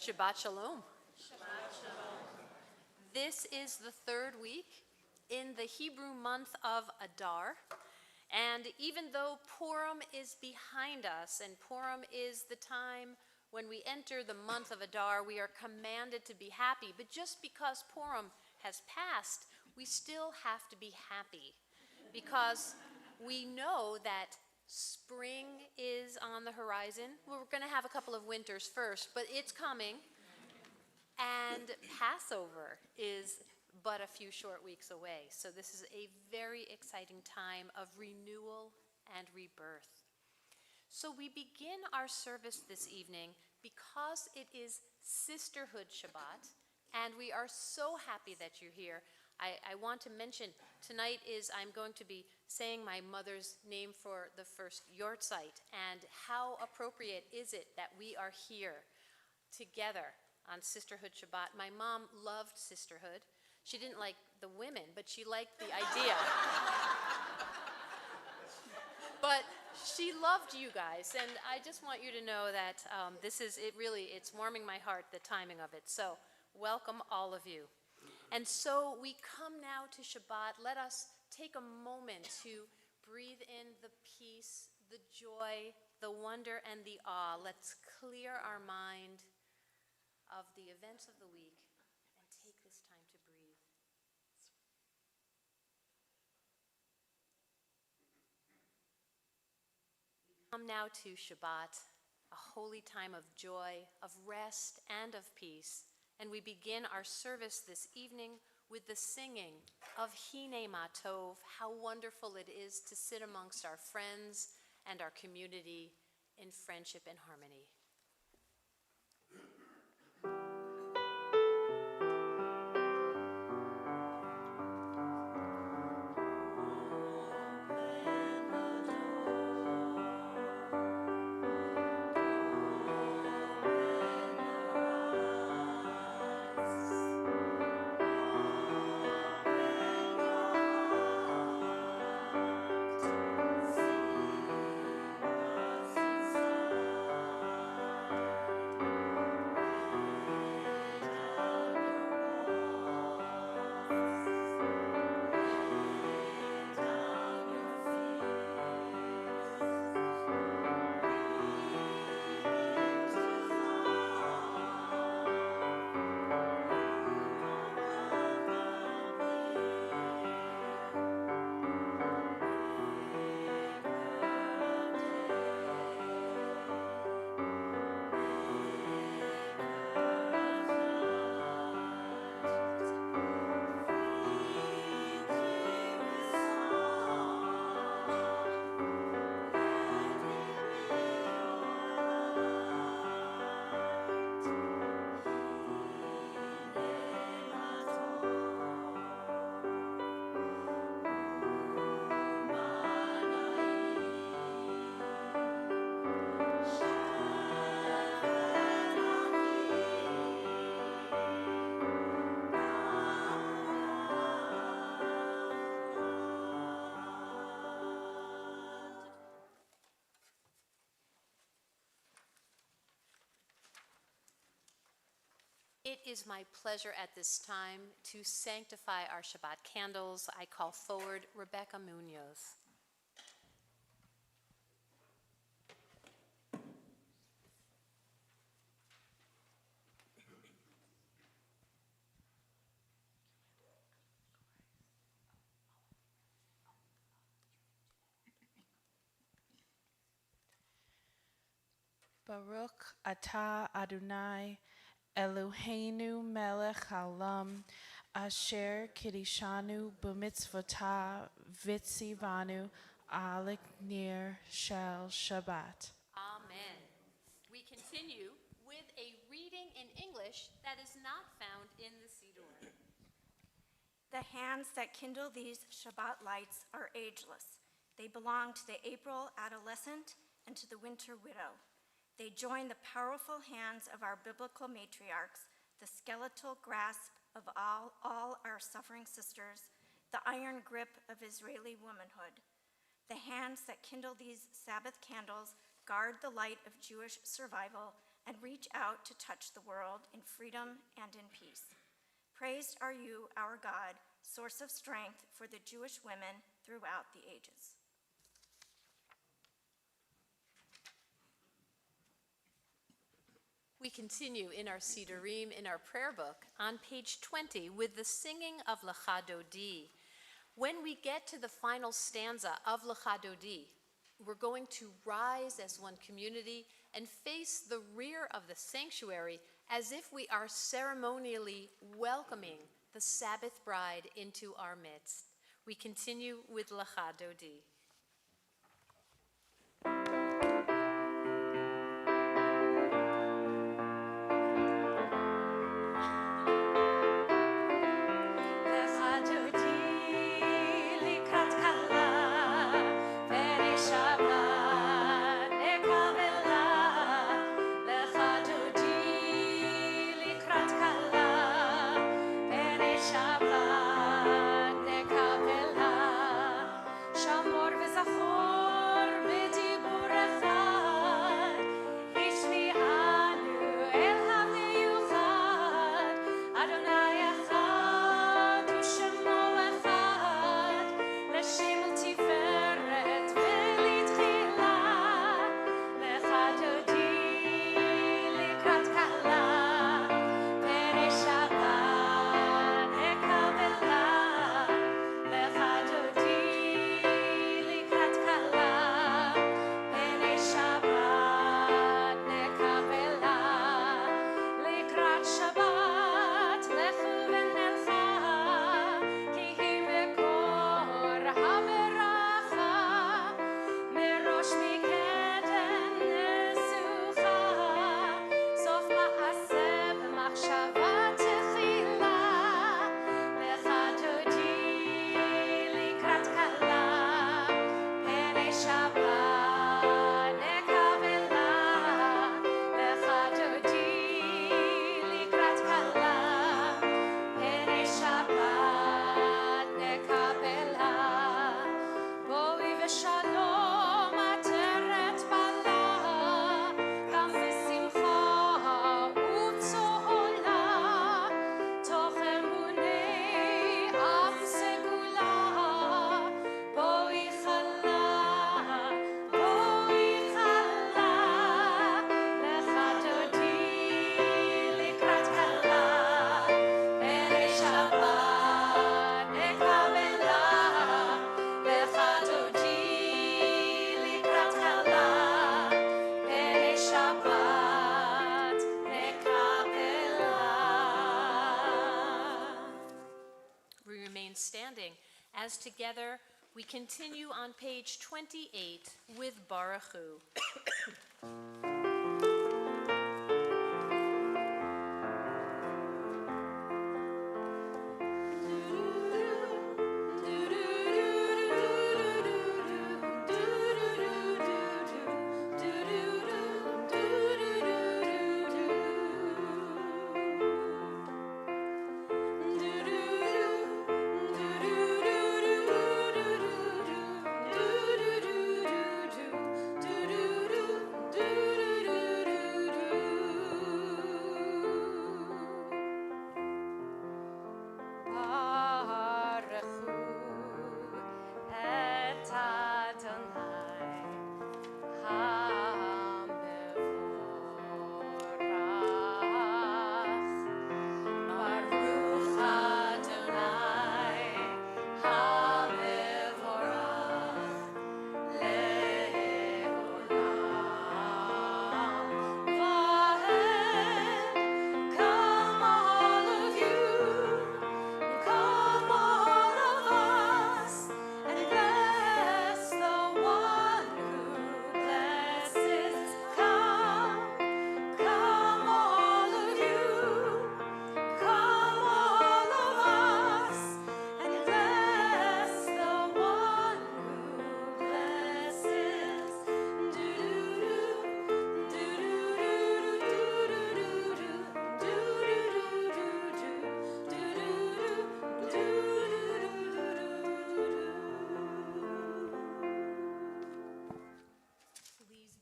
Shabbat Shalom. Shabbat Shalom. This is the third week in the Hebrew month of Adar. And even though Purim is behind us, and Purim is the time when we enter the month of Adar, we are commanded to be happy. But just because Purim has passed, we still have to be happy, because we know that spring is on the horizon. We're going to have a couple of winters first, but it's coming. And Passover is but a few short weeks away. So this is a very exciting time of renewal and rebirth. So we begin our service this evening because it is Sisterhood Shabbat, and we are so happy that you're here. I want to mention tonight I'm going to be saying my mother's name for the first Yortzeit, and how appropriate is it that we are here together on Sisterhood Shabbat. My mom loved Sisterhood. She didn't like the women, but she liked the idea. But she loved you guys, and I just want you to know that it's warming my heart, the timing of it. So welcome all of you. And so we come now to Shabbat. Let us take a moment to breathe in the peace, the joy, the wonder, and the awe. Let's clear our mind of the events of the week and take this time to breathe. We come now to Shabbat, a holy time of joy, of rest, and of peace. And we begin our service this evening with the singing of Hine Ma Tov. How wonderful it is to sit amongst our friends and our community in friendship and harmony. It is my pleasure at this time to sanctify our Shabbat candles. I call forward Rebecca Munoz. Baruch atah Adonai Eloheinu melech haolam asher kiddushanu b'mitzvotah v'tzivanu al nir shel Shabbat. Amen. We continue with a reading in English that is not found in the Siddur. The hands that kindle these Shabbat lights are ageless. They belong to the April adolescent and to the winter widow. They join the powerful hands of our biblical matriarchs, the skeletal grasp of all our suffering sisters, the iron grip of Israeli womanhood. The hands that kindle these Sabbath candles guard the light of Jewish survival and reach out to touch the world in freedom and in peace. Praised are you, our God, source of strength for the Jewish women throughout the ages. We continue in our Sidurim, in our prayer book, on page 20, with the singing of Lecha Dodi. When we get to the final stanza of Lecha Dodi, we're going to rise as one community and face the rear of the sanctuary as if we are ceremonially welcoming the Sabbath bride into our midst. We continue with Lecha Dodi. Standing as together we continue on page 28 with Baruch Hu.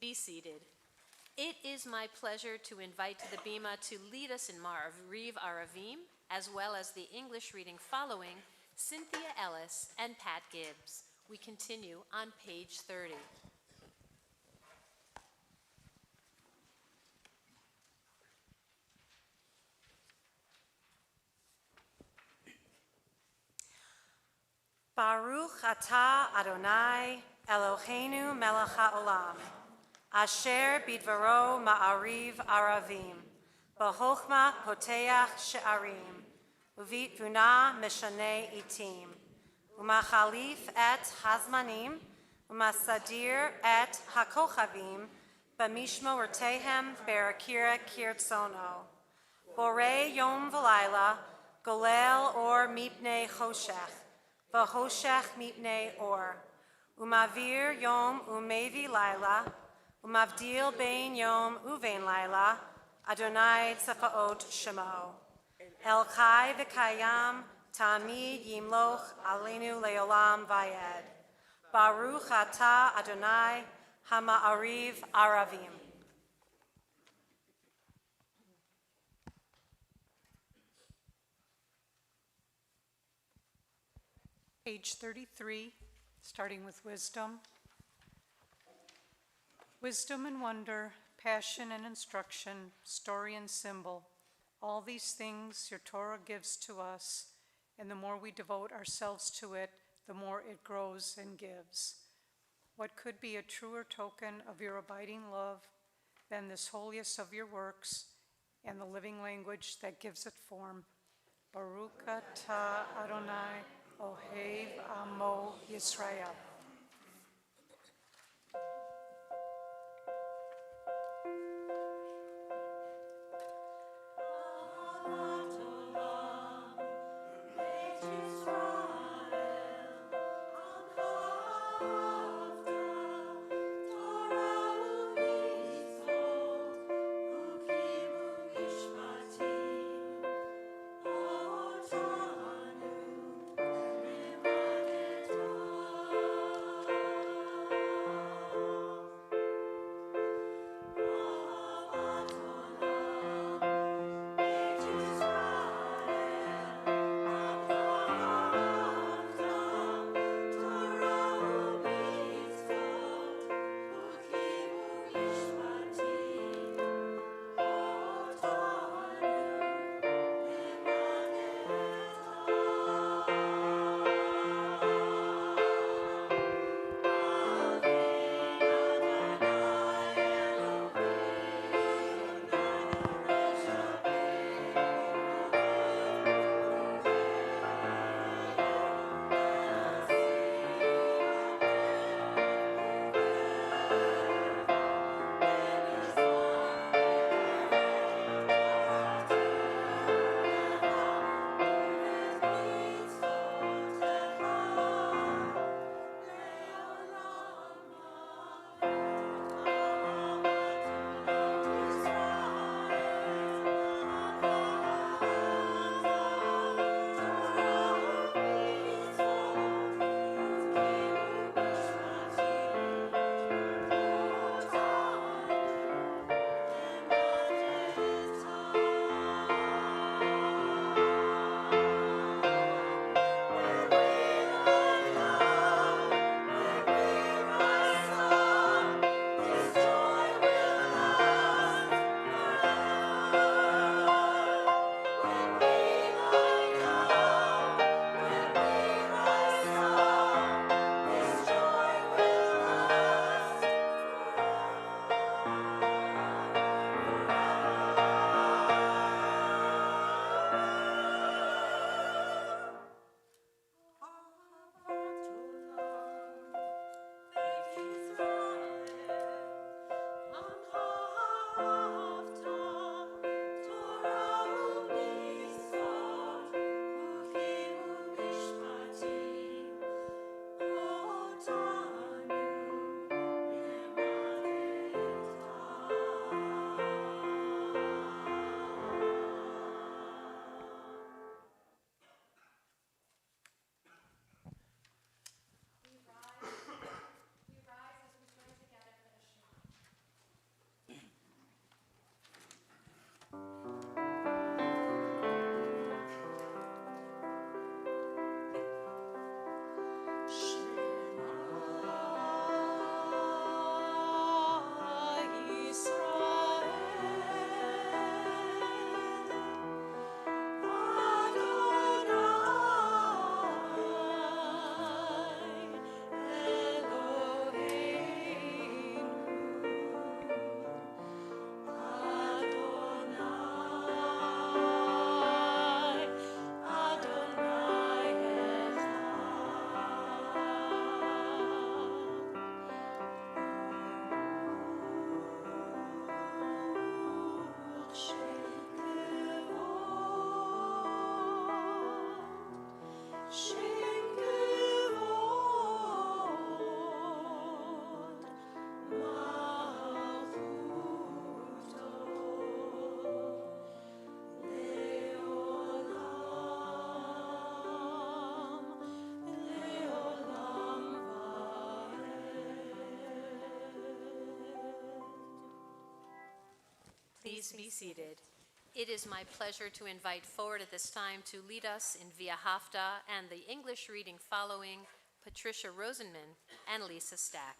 Be seated. It is my pleasure to invite to the Bima to lead us in Ma'ariv Aravim, as well as the English reading following, Cynthia Ellis and Pat Gibbs. We continue on page 30. Baruch atah Adonai Eloheinu melech haolam, asher bidvaro ma'ariv aravim, b'chochma poteach she'arim, uvitbuna meshane itim, umachalif et hazmanim, umasadir et hakochavim, b'mishmortehem berakira kirtzono, bore yom v'layla, golel or mipnei choshech, v'hoshech mipnei or, umavir yom umevi laila, umavdil bein yom uvein laila, Adonai tzefaot shemo. El chai v'kayam, tamid yimloch aleinu leolam vayed. Baruch atah Adonai hama'ariv aravim. Page 33, starting with wisdom. Wisdom and wonder, passion and instruction, story and symbol, all these things your Torah gives to us, and the more we devote ourselves to it, the more it grows and gives. What could be a truer token of your abiding love than this holiest of your works and the living language that gives it form? Baruch atah Adonai Ohev Amo Yisrael. Please be seated. It is my pleasure to invite forward at this time to lead us in Vayakhel and the English reading following Patricia Rosenman and Lisa Stack.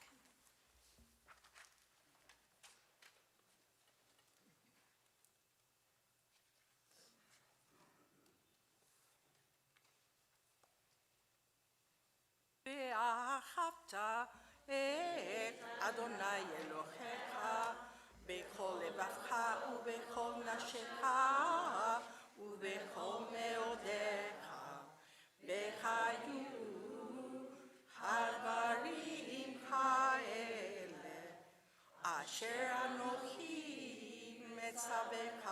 ואהבת את אדוני אלוהיך בכל לבבך ובכל נפשך ובכל מאודיך. והיו הדברים האלה אשר אנוכי מצווך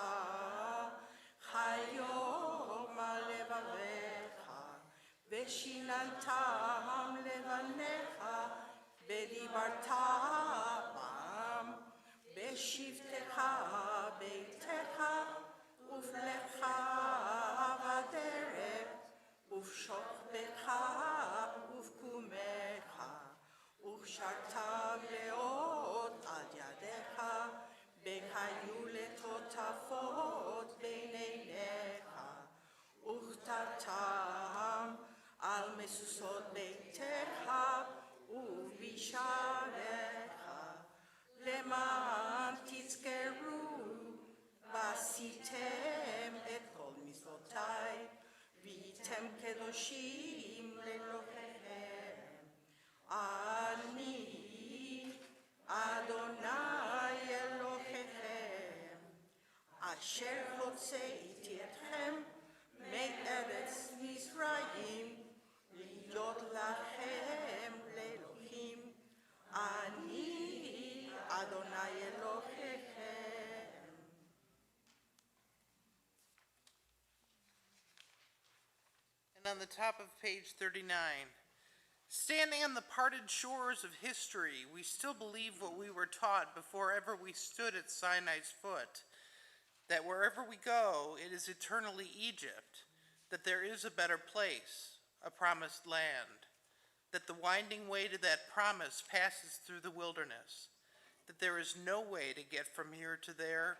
היום על לבביך ושיננתם לבניך ודיברת בם בשבתך ביתך ופלך בדרך ובשוכבך ובקומך ושרתם מאוד על ידיך והיו לטוטפות בין עיניך וכתבתם על משושות ביתך ובשעריך למען תזכרו ועשיתם את כל מצוותיי והייתם קדושים לאלוהיכם. אני אדוני אלוהיכם אשר הוצאתי אתכם מארץ מצרים להיות לכם לאלוהים. אני אדוני אלוהיכם. And on the top of page 39, standing on the parted shores of history, we still believe what we were taught before ever we stood at Sinai's foot, that wherever we go, it is eternally Egypt, that there is a better place, a promised land, that the winding way to that promise passes through the wilderness, that there is no way to get from here to there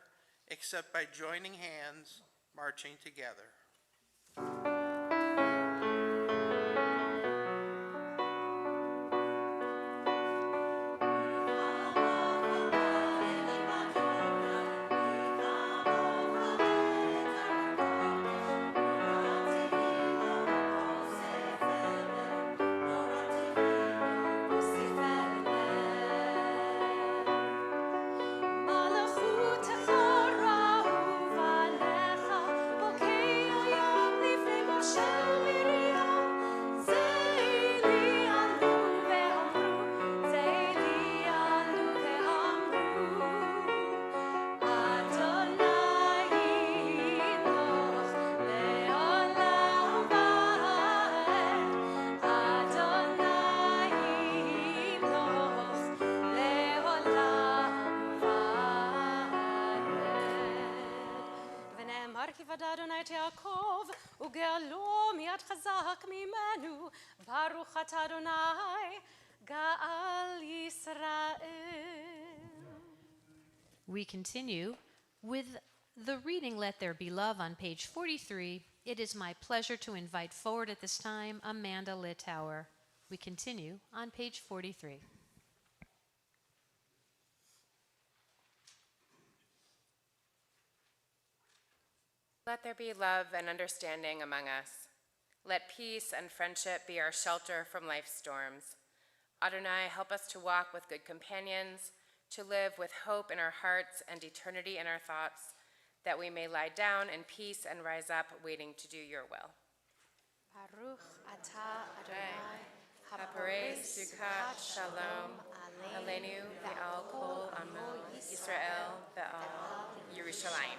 except by joining hands, marching together. אדוני את יעקב וגאלו מיד חזק ממנו ברוך אתה אדוני גאל ישראל. We continue with the reading Let There Be Love on page 43. It is my pleasure to invite forward at this time Amanda Littauer. We continue on page 43. Let there be love and understanding among us. Let peace and friendship be our shelter from life's storms. Adonai, help us to walk with good companions, to live with hope in our hearts and eternity in our thoughts, that we may lie down in peace and rise up waiting to do your will. Baruch atah Adonai Haparei Sukkot Shalom Aleinu Ve'al Kol Amo Yisrael Ve'al Yerushalayim.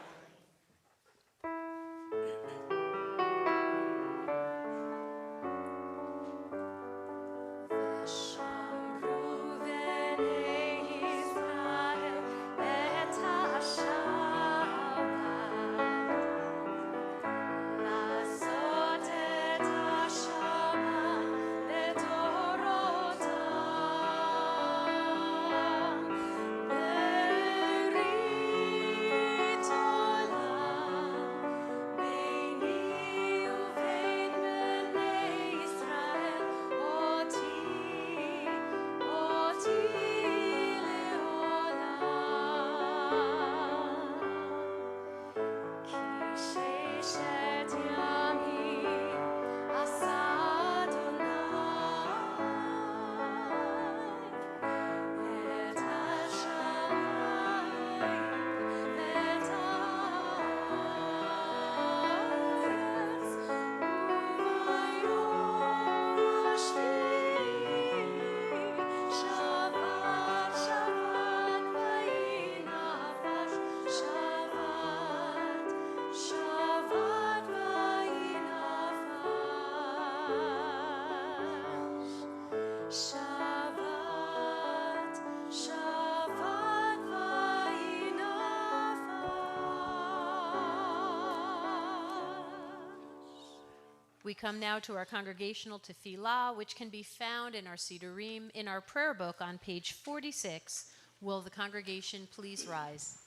We come now to our congregational tefillah, which can be found in our Sidurim, in our prayer book on page 46. Will the congregation please rise?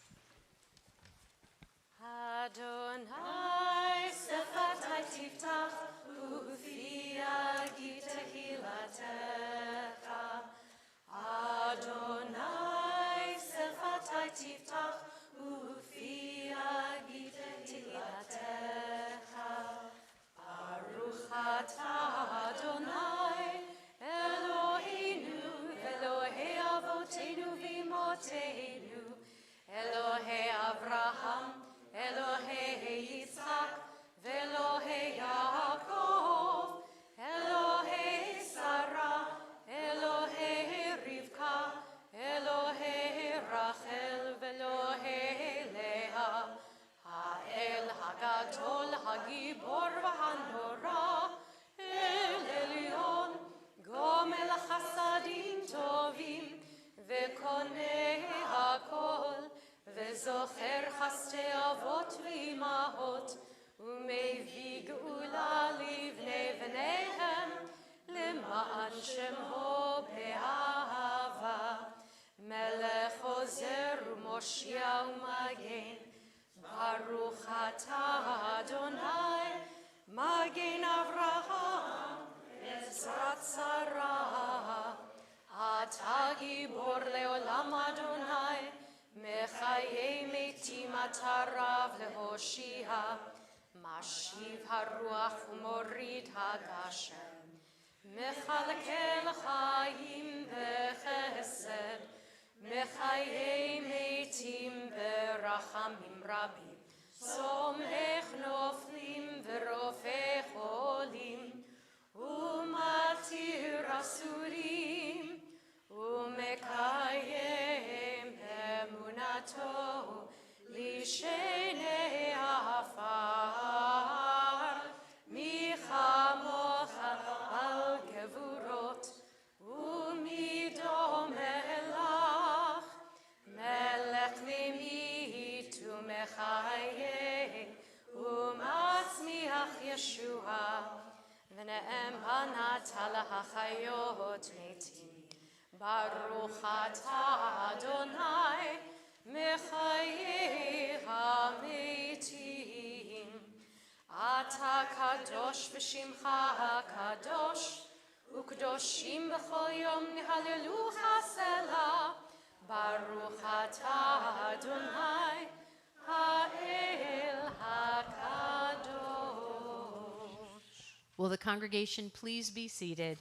Adonai, sefatai tiftach, ufi agi tehilatecha. Adonai, sefatai tiftach, ufi agi tehilatecha. Baruch atah Adonai, Eloheinu, Elohei avotenu v'imotenu, Elohei Avraham, Elohei Yitzchak, Velohei Yaakov, Elohei Sarah, Elohei Rivka, Elohei Rachel, Velohei Leah, Ha'el Hagadol, Hagibor v'Hanora, El Elyon, Gomel Chasadim Tovim, Vekonei Hakol, וזוכר חסדי אבות ואימהות, ומביא גאולה לבני בניהם, למען שמו באהבה. מלך עוזר ומושיע ומגן, ברוך אתה אדוני, מגן אברהם, עזרת שרה. אתה גיבור לעולם אדוני, מחיי מתים אתה רב להושיע, משיב הרוח ומוריד הגשם, מחלקל חיים בחסד, מחיי מתים ברחמים רבים, סומך נופלים ורופא חולים, ומתיר אסורים, ומקיים אמונתו לשני עפר. מי כמוך על גבורות ומי דומה לך, מלך ממית ומחיה ומצמיח ישועה, ונאמנת להחיות מתים. ברוך אתה אדוני, מחיי המתים. אתה קדוש ושמך הקדוש, וקדושים בכל יום נהללוך סלה. ברוך אתה אדוני, האל הקדוש. Will the congregation please be seated?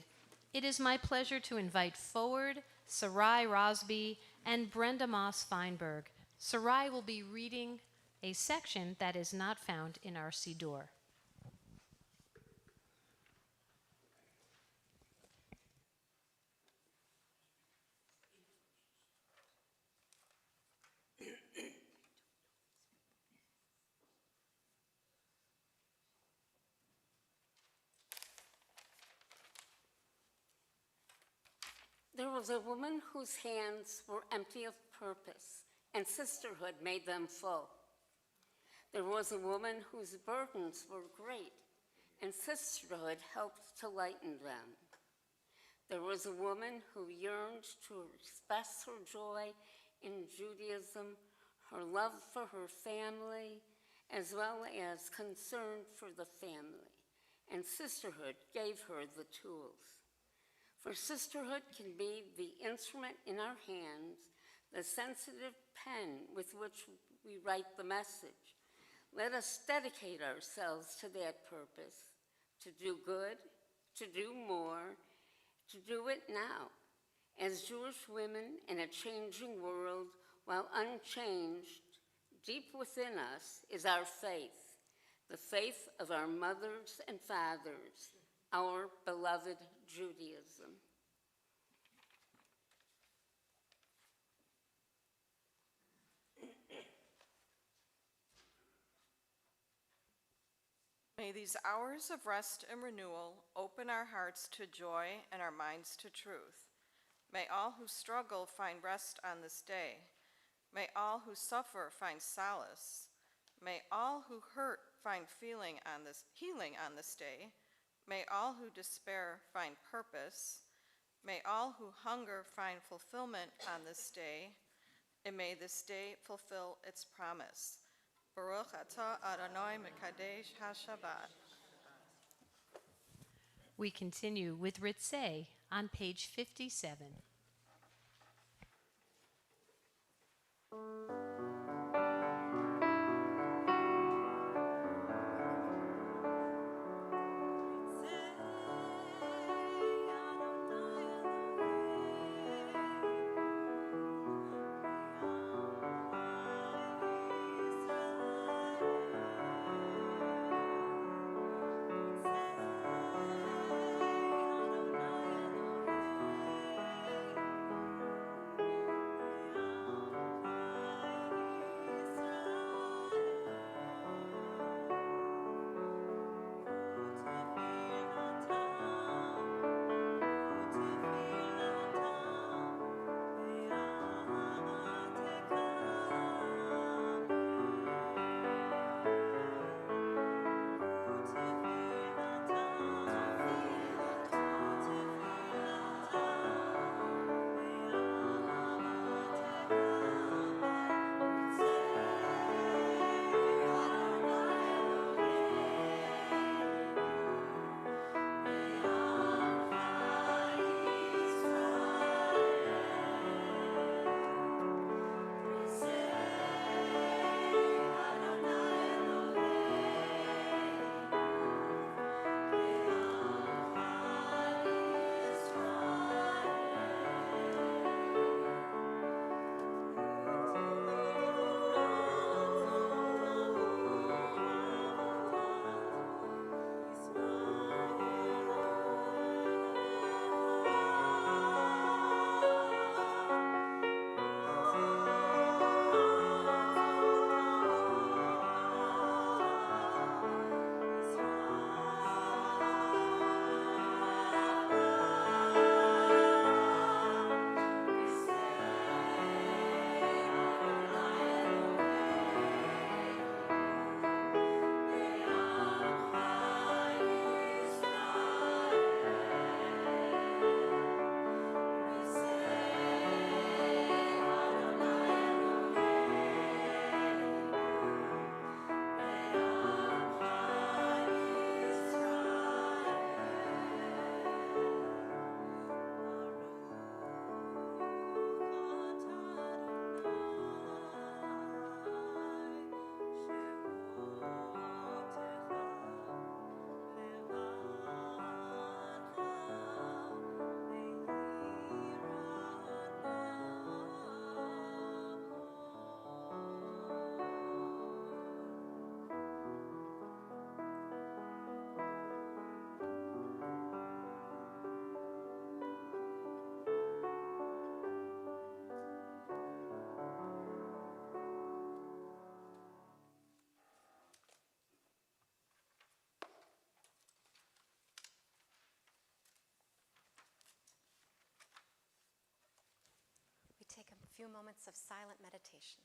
It is my pleasure to invite forward Sarai Rosby and Brenda Moss Feinberg. Sarai will be reading a section that is not found in our Siddur. There was a woman whose hands were empty of purpose, and sisterhood made them full. There was a woman whose burdens were great, and sisterhood helped to lighten them. There was a woman who yearned to express her joy in Judaism, her love for her family, as well as concern for the family, and sisterhood gave her the tools. For sisterhood can be the instrument in our hands, the sensitive pen with which we write the message. Let us dedicate ourselves to that purpose, to do good, to do more, to do it now. As Jewish women in a changing world, while unchanged, deep within us is our faith, the faith of our mothers and fathers, our beloved Judaism. May these hours of rest and renewal open our hearts to joy and our minds to truth. May all who struggle find rest on this day. May all who suffer find solace. May all who hurt find healing on this day. May all who despair find purpose. May all who hunger find fulfillment on this day. And may this day fulfill its promise. Baruch atah Adonai Mekadesh HaShabbat. We continue with Ritzeh on page 57. few moments of silent meditation.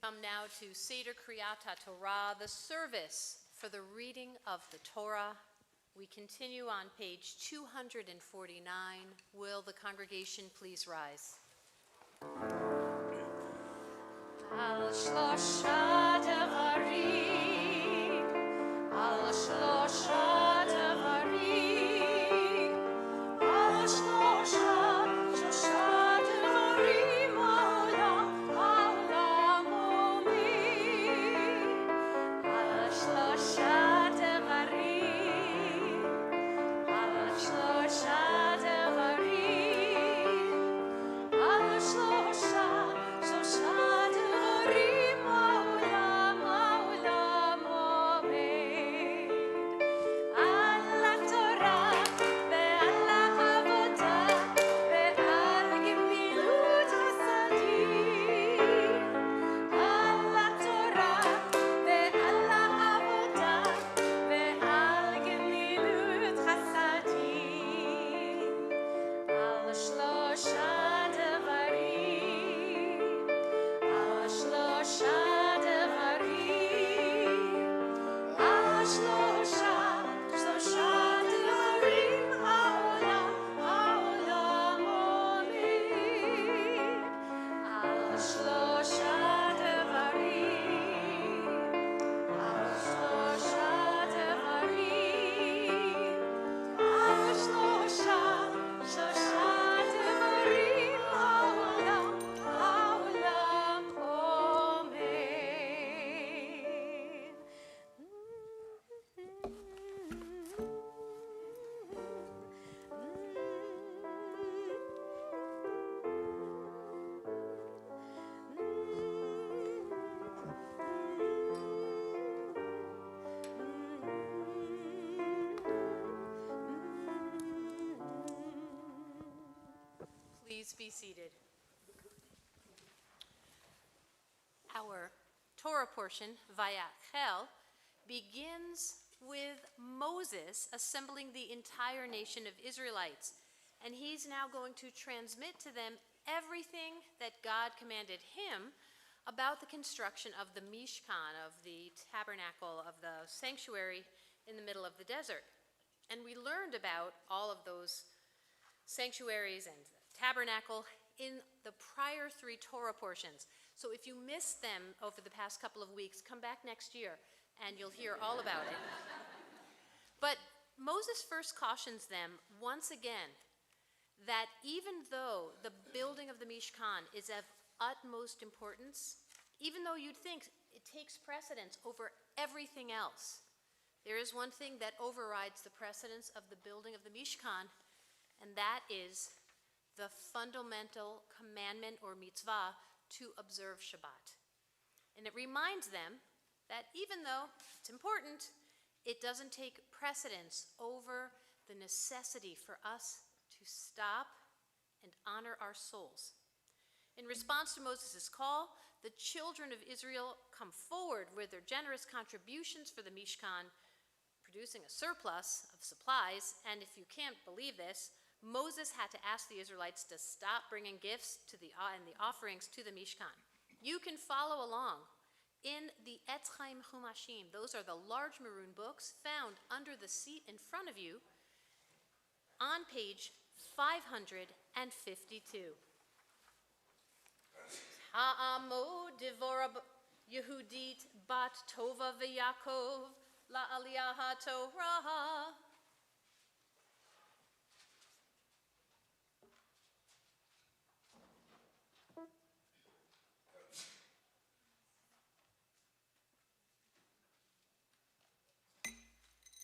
Come now to Seder Kriyat HaTorah, the service for the reading of the Torah. We continue on page 249. Will the congregation please rise? Al shlosha devarim, al Please be seated. Our Torah portion, Vayakhel, begins with Moses assembling the entire nation of Israelites. And he's now going to transmit to them everything that God commanded him about the construction of the Mishkan, of the tabernacle, of the sanctuary in the middle of the desert. And we learned about all of those sanctuaries and the tabernacle in the prior 3 Torah portions. So if you missed them over the past couple of weeks, come back next year and you'll hear all about it. But Moses first cautions them once again that even though the building of the Mishkan is of utmost importance, even though you'd think it takes precedence over everything else, there is one thing that overrides the precedence of the building of the Mishkan, and that is the fundamental commandment or mitzvah to observe Shabbat. And it reminds them that even though it's important, it doesn't take precedence over the necessity for us to stop and honor our souls. In response to Moses' call, the children of Israel come forward with their generous contributions for the Mishkan, producing a surplus of supplies. And if you can't believe this, Moses had to ask the Israelites to stop bringing gifts and the offerings to the Mishkan. You can follow along in the Etz Chaim Chumashim. Those are the large maroon books found under the seat in front of you on page 552. Ha'amod Devora Yehudit Bat Tova Vayakhel La'aliyah HaTorah.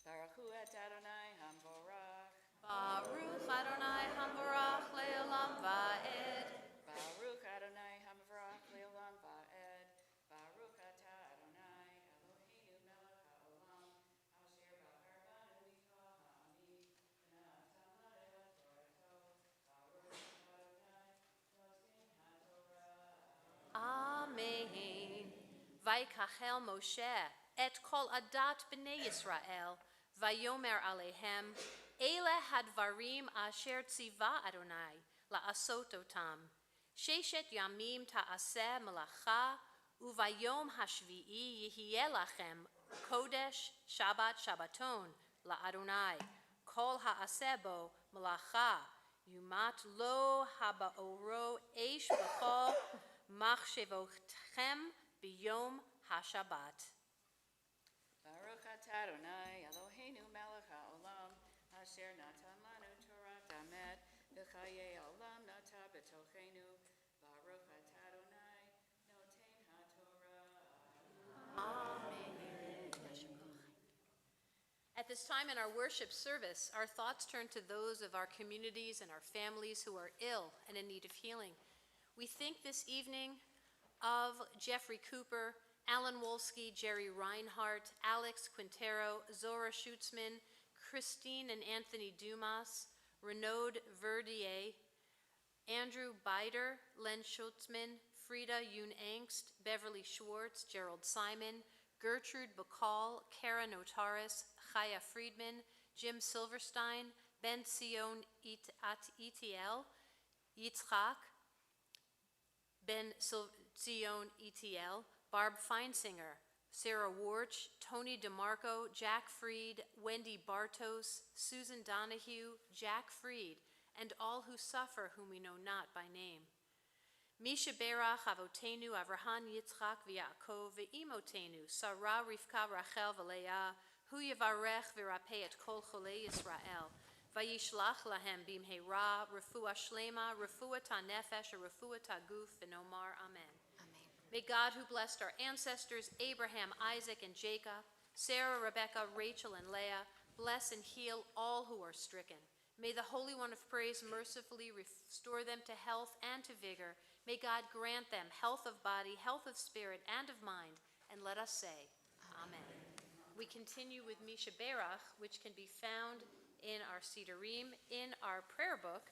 Baruch Adonai Hamvorach. Baruch Adonai Hamvorach Le'olam Va'ed. Baruch Adonai Hamvorach Le'olam Va'ed. Baruch Atah Adonai Eloheinu Melech HaOlam Asher Bachar Banu Mikol Ha'amim V'natan Lanenu Torato. Baruch Adonai Noten HaTorah. Amen. Vayakhel Moshe et kol adat b'nei Yisrael vayomer alehem ele hadvarim asher tziva Adonai la'asot otam sheshet yamim ta'aseh melacha uvayom hashvi'i yihiyeh lachem kodesh Shabbat Shabbaton la'Adonai kol ha'aseh bo melacha yumat lo haba'oro eish b'chol machshevotchem b'yom HaShabbat. Baruch Atah Adonai Eloheinu Melech HaOlam Asher Natan Lanu Torah Tamet V'chayei Olam Nata B'tochenu. Baruch Atah Adonai Noten HaTorah. Amen. At this time in our worship service, our thoughts turn to those of our communities and our families who are ill and in need of healing. We think this evening of Jeffrey Cooper, Alan Wolski, Jerry Reinhardt, Alex Quintero, Zora Schutzman, Christine and Anthony Dumas, Renaud Verdier, Andrew Bider, Len Schutzman, Frida Yoon Angst, Beverly Schwartz, Gerald Simon, Gertrude Bacall, Kara Notaris, Chaya Friedman, Jim Silverstein, Ben Sion Etiel, Yitzchak, Ben Sion Etiel, Barb Feinsinger, Sarah Warch, Tony DeMarco, Jack Freed, Wendy Bartos, Susan Donahue, Jack Freed, and all who suffer whom we know not by name. Misha Berach, Avotenu, Avraham, Yitzchak, V'Yaakov, Ve'imotenu, Sarah, Rivka, Rachel, V'Leah, Hu Yevarech v'Rapeh et Kol Cholei Yisrael, Vayishlach lahem bimheira, Refuah Shlema, Refuah Tanefesh, Refuah Taguf, V'Nomar Amen. May God, who blessed our ancestors, Abraham, Isaac, and Jacob, Sarah, Rebekah, Rachel, and Leah, bless and heal all who are stricken. May the Holy One of Praise mercifully restore them to health and to vigor. May God grant them health of body, health of spirit, and of mind. And let us say, Amen. We continue with Misha Berach, which can be found in our Sidurim, in our prayer book,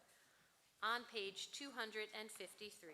on page 253.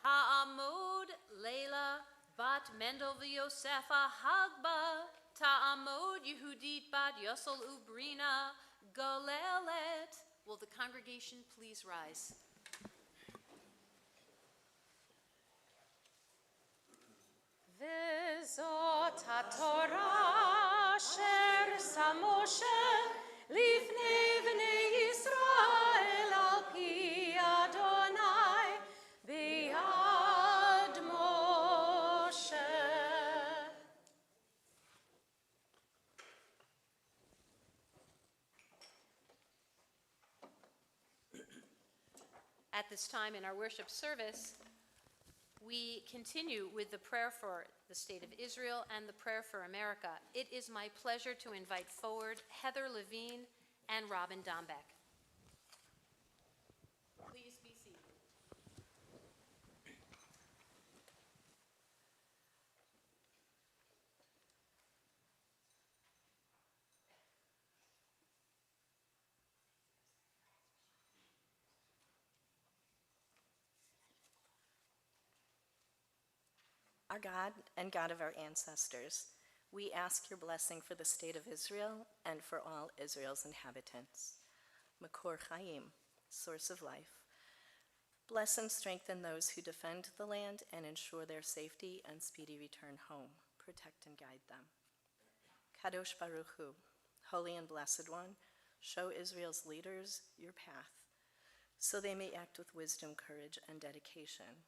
Ta'amod Leila bat Mendel v'Yosefa Hagba. Ta'amod Yehudit bat Yosel Ubrina Golelet. Will the congregation please rise? וזאת התורה אשר שם משה לפני בני ישראל על פי אדוני ביד משה. At this time in our worship service, we continue with the prayer for the state of Israel and the prayer for America. It is my pleasure to invite forward Heather Levine and Robin Dombeck. Please be seated. Our God and God of our ancestors, we ask your blessing for the state of Israel and for all Israel's inhabitants. Makor Chaim, source of life, bless and strengthen those who defend the land and ensure their safety and speedy return home. Protect and guide them. Kadosh Baruch Hu, holy and blessed one, show Israel's leaders your path, so they may act with wisdom, courage, and dedication,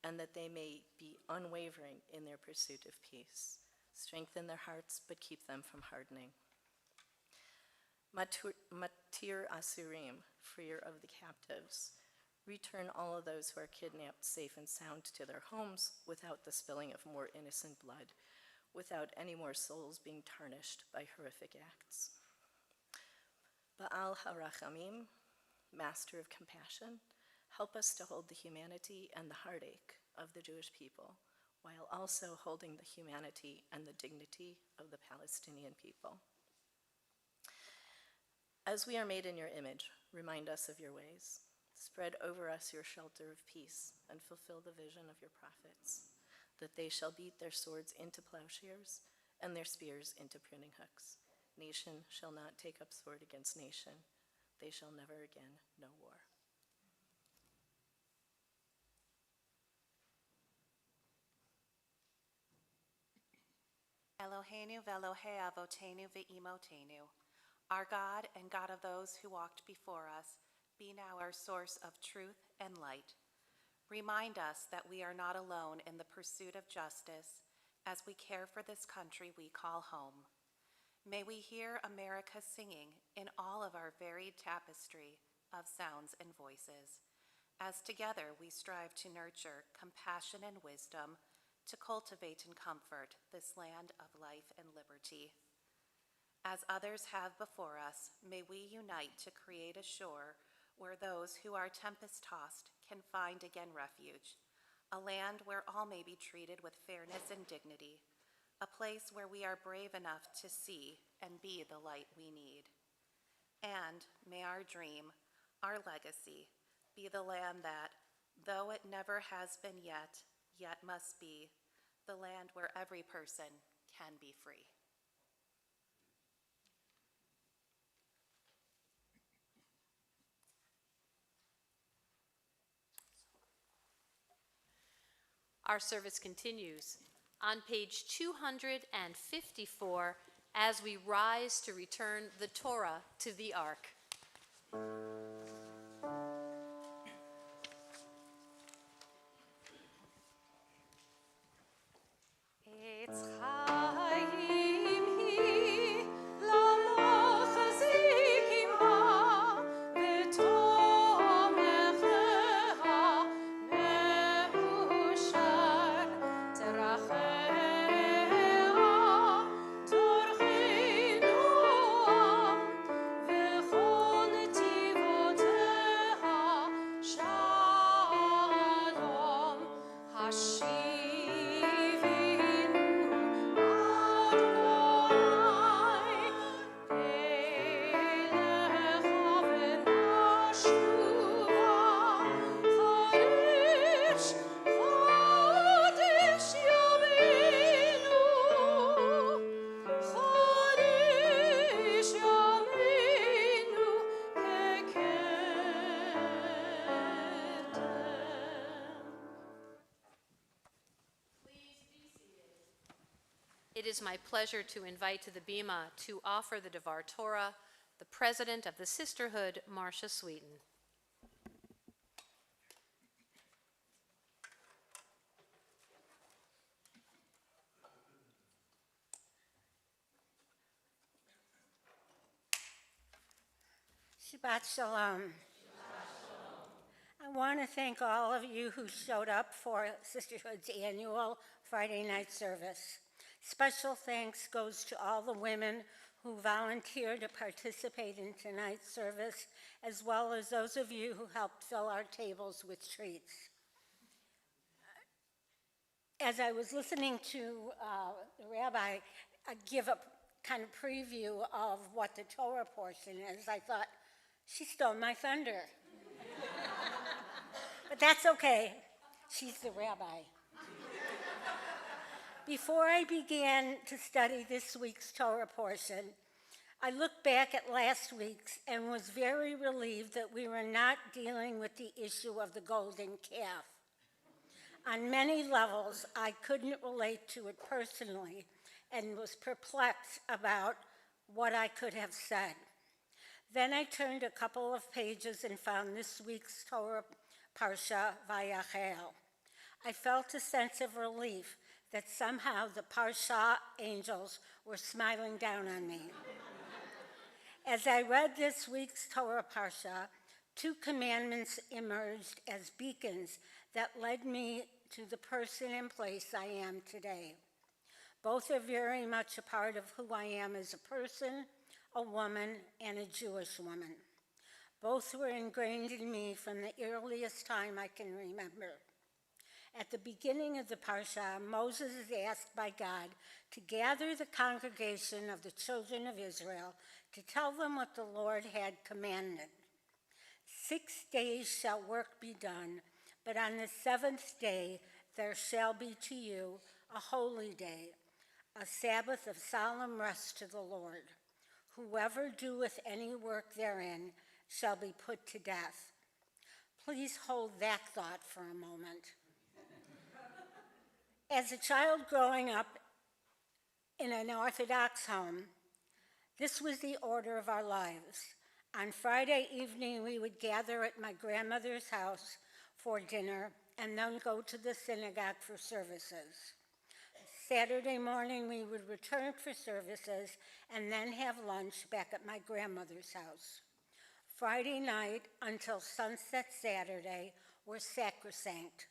and that they may be unwavering in their pursuit of peace. Strengthen their hearts, but keep them from hardening. Matir Asurim, freer of the captives, return all of those who are kidnapped safe and sound to their homes without the spilling of more innocent blood, without any more souls being tarnished by horrific acts. Baal HaRachamim, master of compassion, help us to hold the humanity and the heartache of the Jewish people, while also holding the humanity and the dignity of the Palestinian people. As we are made in your image, remind us of your ways. Spread over us your shelter of peace and fulfill the vision of your prophets, that they shall beat their swords into plowshares and their spears into pruning hooks. Nation shall not take up sword against nation. They shall never again know war. Eloheinu ve'Elohei avotenu ve'imotenu, our God and God of those who walked before us, be now our source of truth and light. Remind us that we are not alone in the pursuit of justice as we care for this country we call home. May we hear America singing in all of our varied tapestry of sounds and voices, as together we strive to nurture compassion and wisdom to cultivate and comfort this land of life and liberty. As others have before us, may we unite to create a shore where those who are tempest-tossed can find again refuge, a land where all may be treated with fairness and dignity, a place where we are brave enough to see and be the light we need. And may our dream, our legacy, be the land that, though it never has been yet must be, the land where every person can be free. Our service continues on page 254 as we rise to return the Torah to the Ark. It's Chaim hi lamochazikim ba v'tomechecha me'ushar terachea torchinu v'chol tivotecha shalom hashivinu Adonai elecha v'nashuva chodesh chodesh yameinu chodesh yameinu kekedem. It is my pleasure to invite to the Bima to offer the Devar Torah the president of the Sisterhood, Marcia Sweeten. Shabbat Shalom. I want to thank all of you who showed up for Sisterhood's annual Friday night service. Special thanks goes to all the women who volunteered to participate in tonight's service, as well as those of you who helped fill our tables with treats. As I was listening to the rabbi give a kind of preview of what the Torah portion is, I thought, she stole my thunder. But that's okay. She's the rabbi. Before I began to study this week's Torah portion, I looked back at last week's and was very relieved that we were not dealing with the issue of the golden calf. On many levels, I couldn't relate to it personally and was perplexed about what I could have said. Then I turned a couple of pages and found this week's Torah Parsha, Vayakhel. I felt a sense of relief that somehow the Parsha angels were smiling down on me. As I read this week's Torah Parsha, two commandments emerged as beacons that led me to the person and place I am today. Both are very much a part of who I am as a person, a woman, and a Jewish woman. Both were ingrained in me from the earliest time I can remember. At the beginning of the Parsha, Moses is asked by God to gather the congregation of the children of Israel to tell them what the Lord had commanded. 6 days shall work be done, but on the 7th day there shall be to you a holy day, a Sabbath of solemn rest to the Lord. Whoever doeth any work therein shall be put to death. Please hold that thought for a moment. As a child growing up in an Orthodox home, this was the order of our lives. On Friday evening, we would gather at my grandmother's house for dinner and then go to the synagogue for services. Saturday morning, we would return for services and then have lunch back at my grandmother's house. Friday night until sunset Saturday were sacrosanct.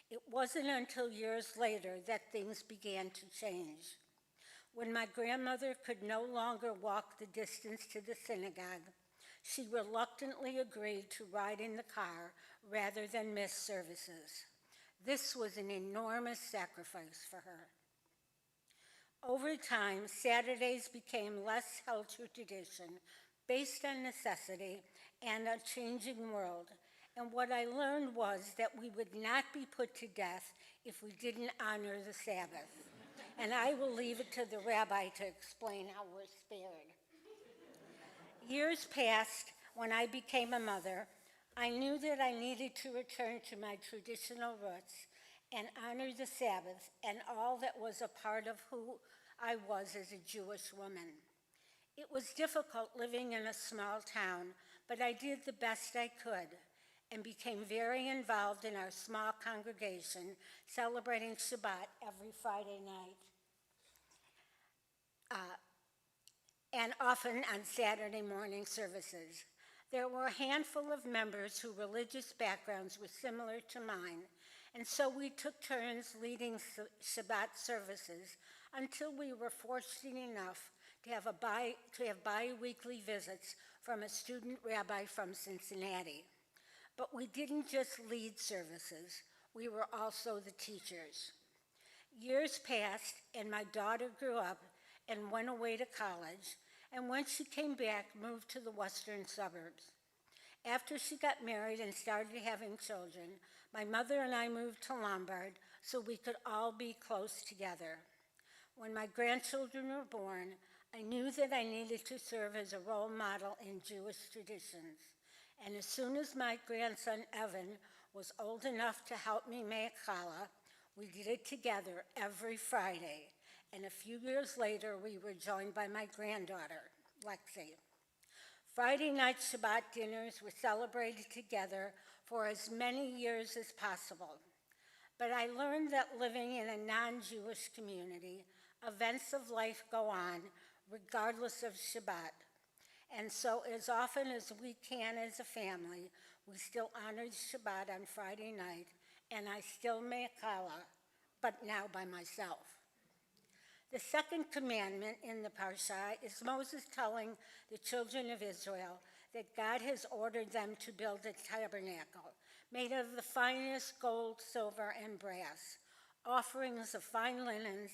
It wasn't until years later that things began to change. When my grandmother could no longer walk the distance to the synagogue, she reluctantly agreed to ride in the car rather than miss services. This was an enormous sacrifice for her. Over time, Saturdays became less held to tradition based on necessity and a changing world. And what I learned was that we would not be put to death if we didn't honor the Sabbath. And I will leave it to the rabbi to explain how we're spared. Years passed when I became a mother. I knew that I needed to return to my traditional roots and honor the Sabbath and all that was a part of who I was as a Jewish woman. It was difficult living in a small town, but I did the best I could and became very involved in our small congregation, celebrating Shabbat every Friday night, and often on Saturday morning services. There were a handful of members whose religious backgrounds were similar to mine, and so we took turns leading Shabbat services until we were fortunate enough to have bi-weekly visits from a student rabbi from Cincinnati. But we didn't just lead services, we were also the teachers. Years passed, and my daughter grew up and went away to college, and when she came back, moved to the western suburbs. After she got married and started having children, my mother and I moved to Lombard so we could all be close together. When my grandchildren were born, I knew that I needed to serve as a role model in Jewish traditions. And as soon as my grandson, Evan, was old enough to help me make challah, we did it together every Friday. And a few years later, we were joined by my granddaughter, Lexi. Friday night Shabbat dinners were celebrated together for as many years as possible. But I learned that living in a non-Jewish community, events of life go on regardless of Shabbat. And so as often as we can as a family, we still honor Shabbat on Friday night, and I still make challah, but now by myself. The second commandment in the parsha is Moses telling the children of Israel that God has ordered them to build a tabernacle made of the finest gold, silver, and brass, offerings of fine linens,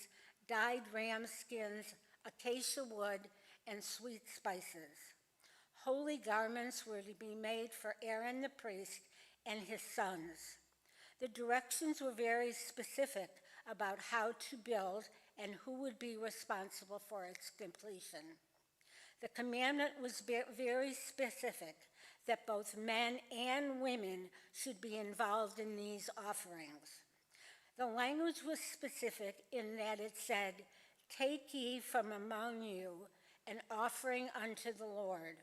dyed ram skins, acacia wood, and sweet spices. Holy garments were to be made for Aaron the priest and his sons. The directions were very specific about how to build and who would be responsible for its completion. The commandment was very specific that both men and women should be involved in these offerings. The language was specific in that it said, "Take ye from among you an offering unto the Lord,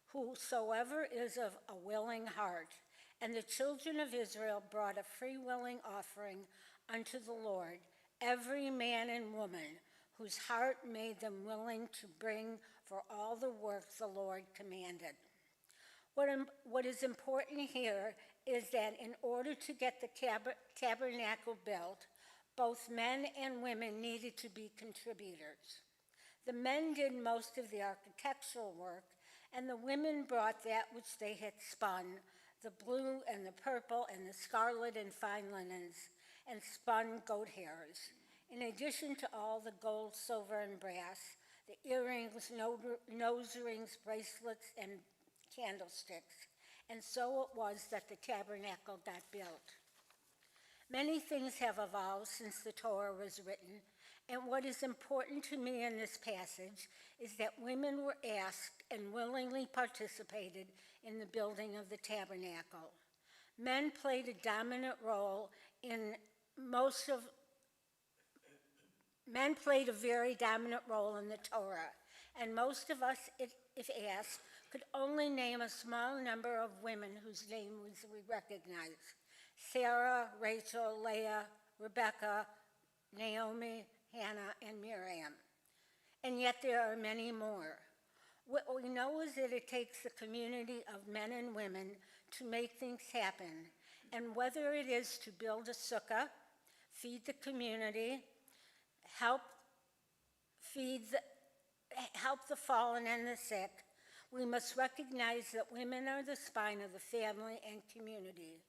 whosoever is of a willing heart." And the children of Israel brought a free-willing offering unto the Lord, every man and woman whose heart made them willing to bring for all the work the Lord commanded. What is important here is that in order to get the tabernacle built, both men and women needed to be contributors. The men did most of the architectural work, and the women brought that which they had spun, the blue and the purple and the scarlet and fine linens, and spun goat hairs. In addition to all the gold, silver, and brass, the earrings, nose rings, bracelets, and candlesticks. And so it was that the tabernacle got built. Many things have evolved since the Torah was written, and what is important to me in this passage is that women were asked and willingly participated in the building of the tabernacle. Men played a dominant role Men played a very dominant role in the Torah, and most of us, if asked, could only name a small number of women whose names we recognize: Sarah, Rachel, Leah, Rebecca, Naomi, Hannah, and Miriam. And yet there are many more. What we know is that it takes a community of men and women to make things happen. And whether it is to build a sukkah, feed the community, help the fallen and the sick, we must recognize that women are the spine of the family and community.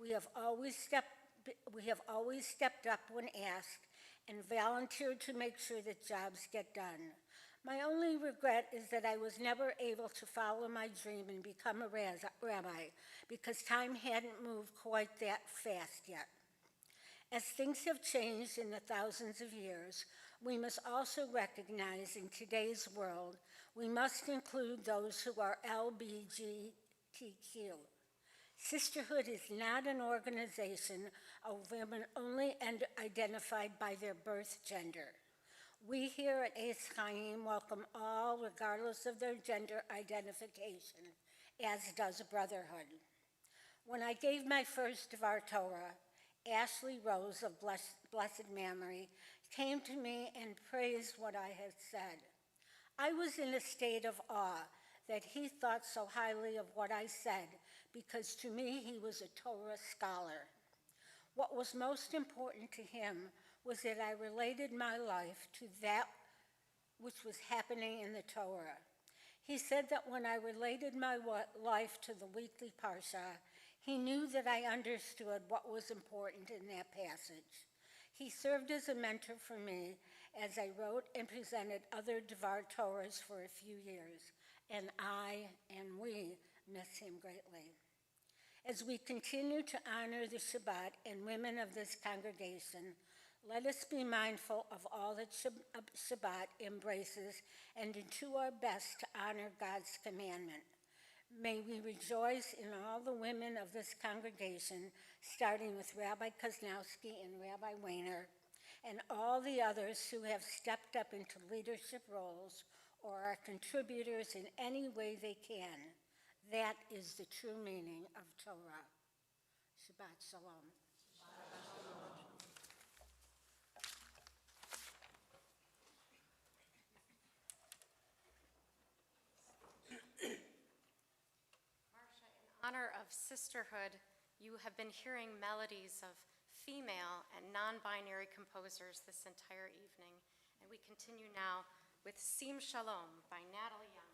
We have always stepped up when asked and volunteered to make sure that jobs get done. My only regret is that I was never able to follow my dream and become a rabbi because time hadn't moved quite that fast yet. As things have changed in the thousands of years, we must also recognize in today's world, we must include those who are LGBTQ. Sisterhood is not an organization of women only and identified by their birth gender. We here at Eitz Chaim welcome all, regardless of their gender identification, as does Brotherhood. When I gave my first Devar Torah, Ashley Rose of blessed memory came to me and praised what I had said. I was in a state of awe that he thought so highly of what I said because to me he was a Torah scholar. What was most important to him was that I related my life to that which was happening in the Torah. He said that when I related my life to the weekly Parsha, he knew that I understood what was important in that passage. He served as a mentor for me as I wrote and presented other Devar Torahs for a few years, and I and we miss him greatly. As we continue to honor the Shabbat and women of this congregation, let us be mindful of all that Shabbat embraces and do our best to honor God's commandment. May we rejoice in all the women of this congregation, starting with Rabbi Koznowski and Rabbi Weiner, and all the others who have stepped up into leadership roles or are contributors in any way they can. That is the true meaning of Torah. Shabbat Shalom. In honor of Sisterhood, you have been hearing melodies of female and non-binary composers this entire evening, and we continue now with Sim Shalom by Natalie Young.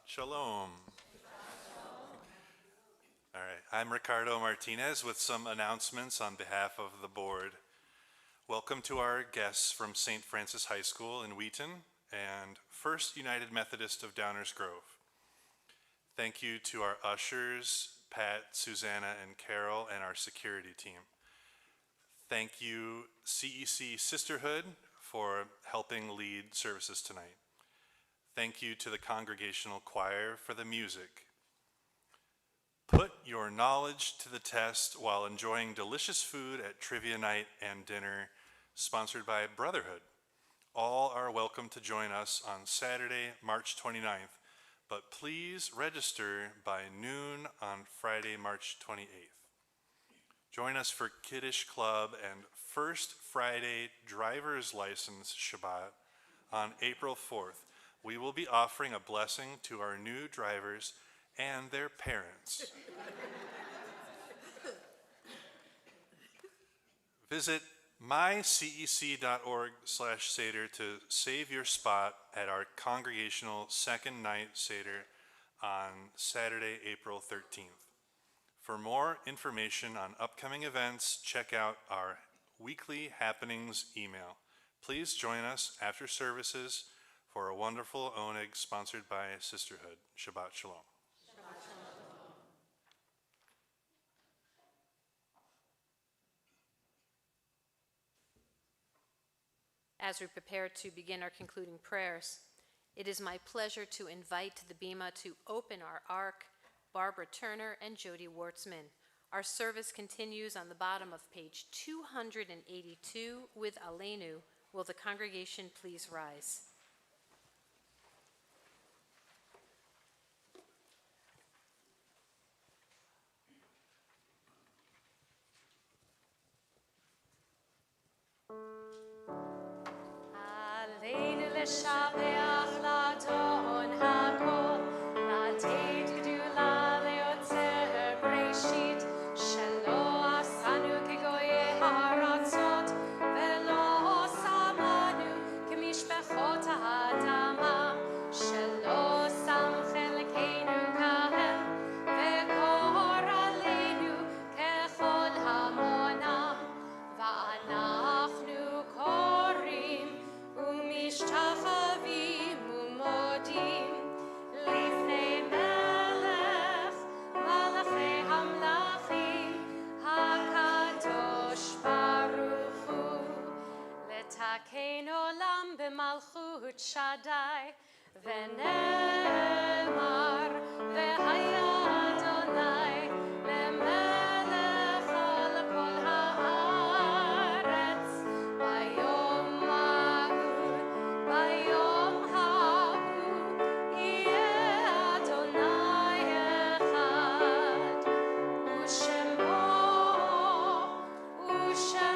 Shalom. I'm Ricardo Martinez with some announcements on behalf of the board. Welcome to our guests from St. Francis High School in Wheaton and First United Methodist of Downers Grove. Thank you to our ushers, Pat, Susanna, and Carol, and our security team. Thank you, CEC Sisterhood, for helping lead services tonight. Thank you to the Congregational Choir for the music. Put your knowledge to the test while enjoying delicious food at trivia night and dinner, sponsored by Brotherhood. All are welcome to join us on Saturday, March 29th, but please register by noon on Friday, March 28th. Join us for Kiddush Club and First Friday Driver's License Shabbat on April 4th. We will be offering a blessing to our new drivers and their parents. Visit mycec.org/Seder to save your spot at our congregational second night Seder on Saturday, April 13th. For more information on upcoming events, check out our weekly happenings email. Please join us after services for a wonderful oneg sponsored by Sisterhood. Shabbat Shalom. As we prepare to begin our concluding prayers, it is my pleasure to invite to the Bema to open our ark Barbara Turner and Jody Wartzman. Our service continues on the bottom of page 282 with Aleinu. Will the congregation please rise? Aleinu l'shabeach l'adon hakol, l'adei gdula leotzer breshit, shelo asanu kegoye haratzot, velo samanu kemishpechot ha'adama, shelo sam chelkeinu kahel, vekor aleinu kechol hamonam, va'anachnu korim ומשתחווים ומודים לפני מלך מלכי המלכים הקדוש ברוך הוא לתקן עולם במלכות שדי ונאמר והיה אדוני למלך על כל הארץ ביום ביום ההוא יהיה אדוני אחד ושמו אחד.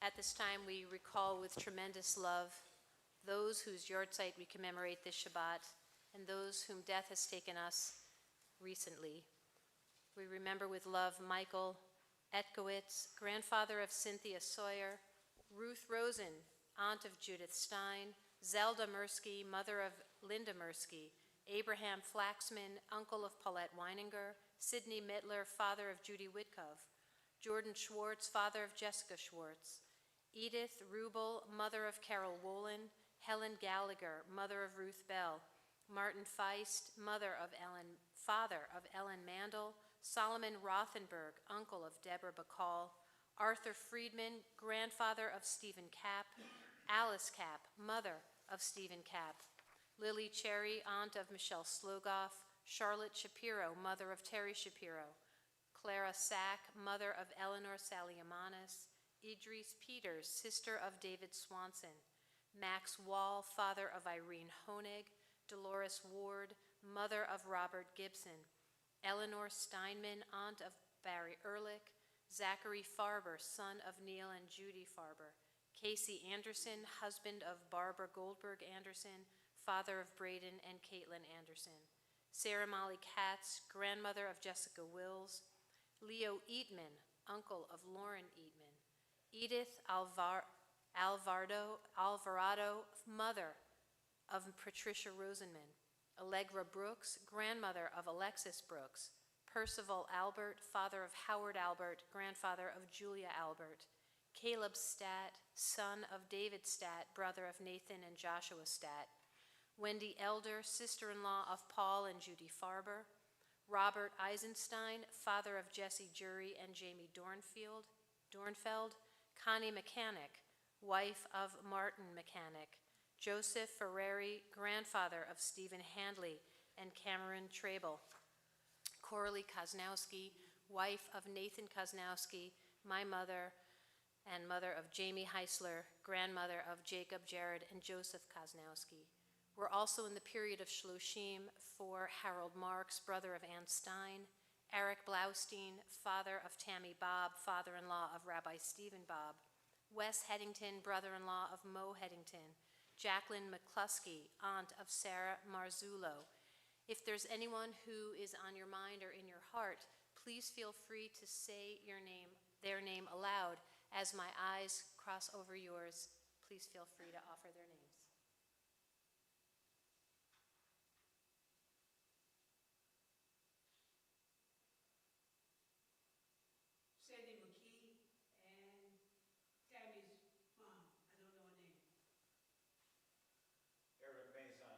At this time, we recall with tremendous love those whose yahrzeit we commemorate this Shabbat and those whom death has taken us recently. We remember with love Michael Etkowitz, grandfather of Cynthia Sawyer, Ruth Rosen, aunt of Judith Stein, Zelda Mirsky, mother of Linda Mirsky, Abraham Flaxman, uncle of Paulette Weininger, Sidney Mittler, father of Judy Whitkov, Jordan Schwartz, father of Jessica Schwartz, Edith Rubel, mother of Carol Wolin, Helen Gallagher, mother of Ruth Bell, Martin Feist, father of Ellen Mandel, Solomon Rothenberg, uncle of Deborah Bacall, Arthur Friedman, grandfather of Stephen Kapp, Alice Kapp, mother of Stephen Kapp, Lily Cherry, aunt of Michelle Slogoff, Charlotte Shapiro, mother of Terry Shapiro, Clara Sack, mother of Eleanor Saliamanis, Idris Peters, sister of David Swanson, Max Wall, father of Irene Honig, Dolores Ward, mother of Robert Gibson, Eleanor Steinman, aunt of Barry Ehrlich, Zachary Farber, son of Neil and Judy Farber, Casey Anderson, husband of Barbara Goldberg Anderson, father of Braden and Caitlin Anderson. Sarah Molly Katz, grandmother of Jessica Wills. Leo Eatman, uncle of Lauren Eatman. Edith Alvarado, mother of Patricia Rosenman. Allegra Brooks, grandmother of Alexis Brooks. Percival Albert, father of Howard Albert, grandfather of Julia Albert. Caleb Statt, son of David Statt, brother of Nathan and Joshua Statt. Wendy Elder, sister-in-law of Paul and Judy Farber. Robert Eisenstein, father of Jesse Jury and Jamie Dornfeld. Connie Mechanic, wife of Martin Mechanic. Joseph Ferreri, grandfather of Stephen Handley and Cameron Trable. Coralie Koznowski, wife of Nathan Koznowski, my mother, and mother of Jamie Heisler, grandmother of Jacob Jared and Joseph Koznowski. We're also in the period of Shloshim for Harold Marks, brother of Ann Stein, Eric Blaustein, father of Tammy Bob, father-in-law of Rabbi Stephen Bob, Wes Headington, brother-in-law of Mo Headington, Jacqueline McCluskey, aunt of Sarah Marzullo. If there's anyone who is on your mind or in your heart, please feel free to say their name aloud. As my eyes cross over yours, please feel free to offer their names. Sandy McKee and Tammy's mom. I don't know her name. Eric Mason.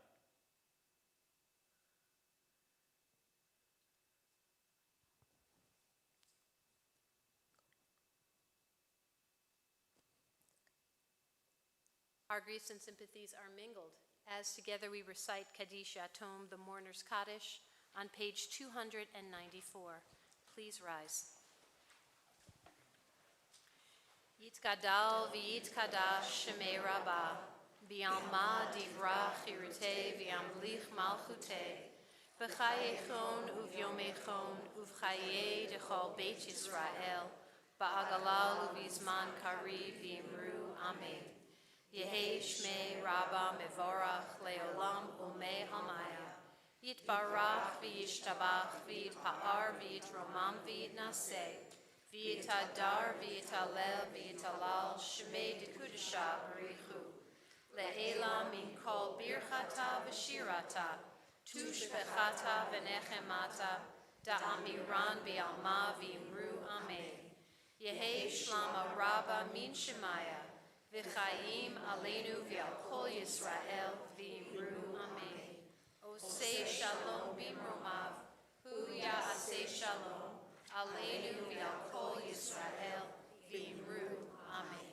Our griefs and sympathies are mingled as together we recite Kaddish Yatom, the Mourner's Kaddish, on page 294. Please rise. Yitkadal v'yitkadash shemei Rabbah, b'yalma divra chirutei v'yamlich malchutei, b'chayechon uv'yomechon uv'chayei dechol Beit Yisrael, ba'agalal uv'izman kariv v'imru amen. Yehi shmei Rabbah mevorach leolam umei hamaya. Yitbarach v'yishtabach v'yitpa'ar v'yitromam v'yitnaseh. V'yitadar v'yitalel v'yitalal shmei dekudesha barichu. Le'ela min kol birchata v'shirata. Tushbechata v'nechemata. Da'amiran bi'alma v'imru amen. Yehi shlama Rabbah min shemaya. V'chayim aleinu v'al kol Yisrael v'imru amen. Osei shalom b'mromav, hu ya'aseh shalom, aleinu v'al kol Yisrael v'imru amen.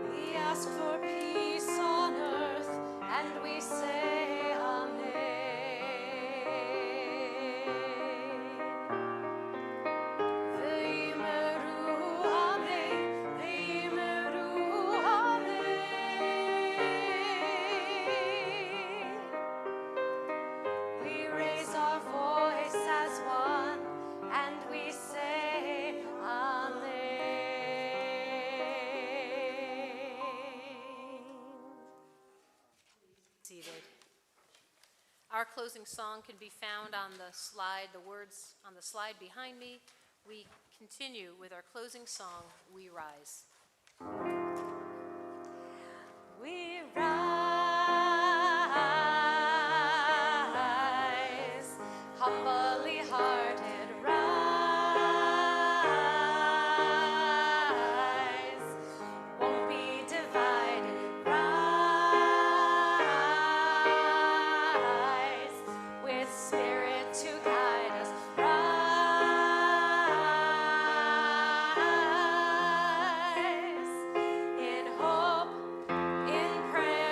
We ask for peace on earth, and we say Amen. V'yimeru Amen, v'yimeru Amen. We raise our voice as one, and we say Amen. Seated. Our closing song can be found on the slide, the words on the slide behind me. We continue with our closing song, We Rise. We rise, humbly hearted rise, won't be divided, rise, with spirit to guide us, rise, in hope, in prayer.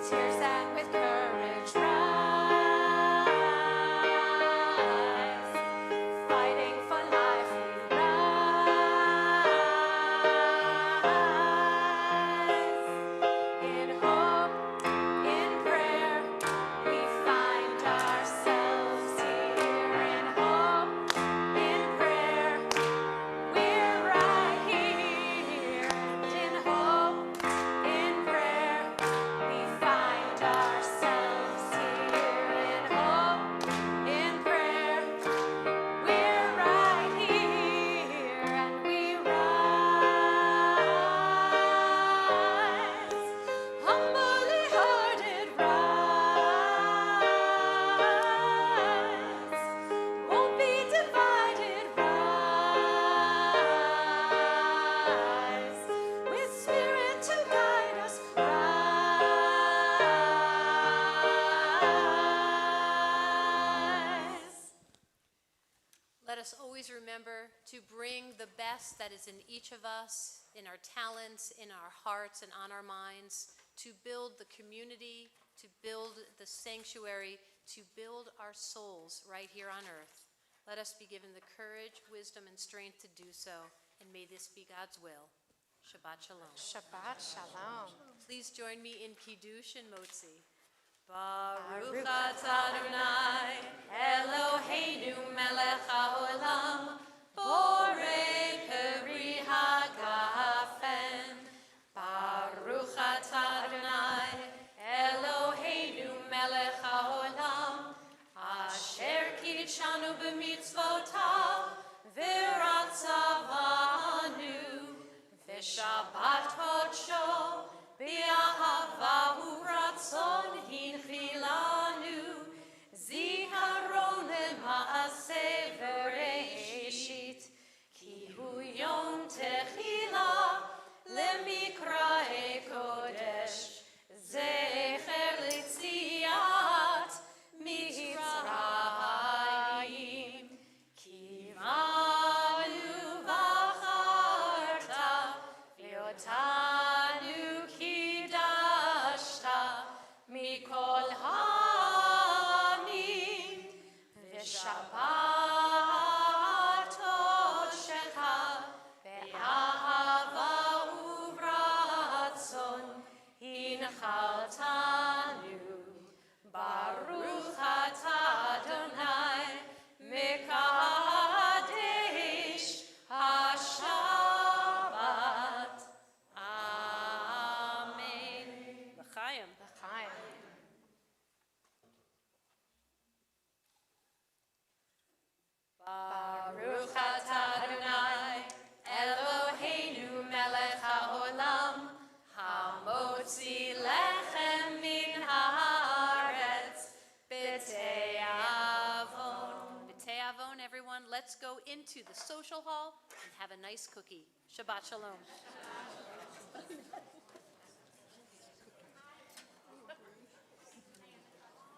tears and with courage rise. Fighting for life we rise. In hope, in prayer, we find ourselves here. In hope, in prayer, we're right here. And in hope, in prayer, we find ourselves here. In hope, in prayer, we're right here. And we rise, humbly hearted rise. Won't be divided, rise. With Spirit to guide us, rise. Let us always remember to bring the best that is in each of us, in our talents, in our hearts, and on our minds, to build the community, to build the sanctuary, to build our souls right here on earth. Let us be given the courage, wisdom, and strength to do so, and may this be God's will. Shabbat Shalom. Shabbat Shalom. Please join me in Kiddush and Motzi. Baruch atah Adonai, Eloheinu melech haolam, borei peri hagafen. Baruch atah Adonai, Eloheinu melech haolam, asher kidshanu b'mitzvotav, v'ratzavanu, v'shabbat kodsho, b'ahava u'ratzon hinchilanu, zikaron le'maaseh v'reishit, ki hu yom techila lemikrae kodesh, zecher litziat mitzrayim, ki manu bacharta v'yotanu kidashta mikol hamim, v'shabbat oshecha be'ahava u'ratzon hinchaltanu. Baruch atah Adonai mekadesh hashabbat. Amen. L'chaim. L'chaim. Baruch atah Adonai, Eloheinu melech haolam, hamotzi lechem min haaretz, b'tei avon. B'tei avon, everyone. Let's go into the social hall and have a nice cookie. Shabbat Shalom.